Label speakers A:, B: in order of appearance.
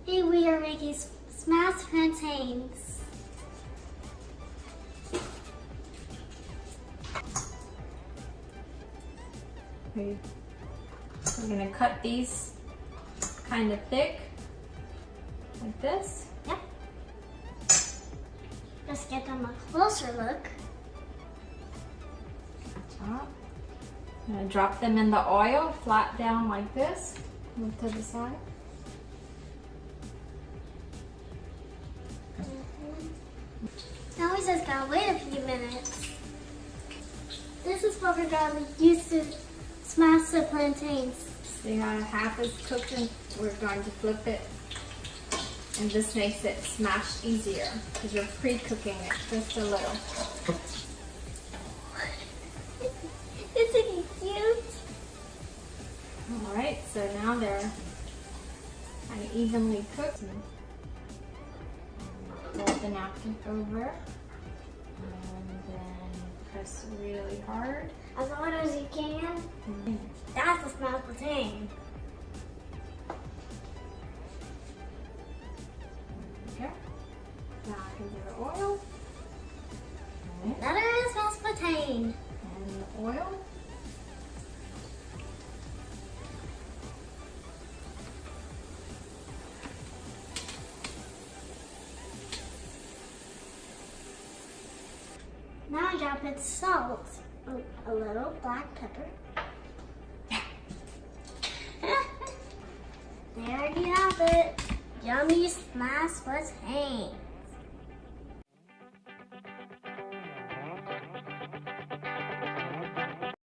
A: Hey, we are making smashed plantains.
B: We're gonna cut these kind of thick, like this.
A: Yep. Let's get them a closer look.
B: Top. I'm gonna drop them in the oil, flat down like this. Move to the side.
A: Now we just gotta wait a few minutes. This is what we're gonna use to smash the plantains.
B: See how half is cooked and we're going to flip it. And this makes it smash easier because you're pre-cooking it just a little.
A: Isn't he cute?
B: Alright, so now they're kind of evenly cooked. Fold the napkin over and then press really hard.
A: As hard as you can. That's a smashed plantain.
B: Okay. Back into the oil. Okay.
A: Another smashed plantain.
B: And the oil.
A: Now I gotta put salt, a little black pepper. There you have it. Yummy smashed plantain.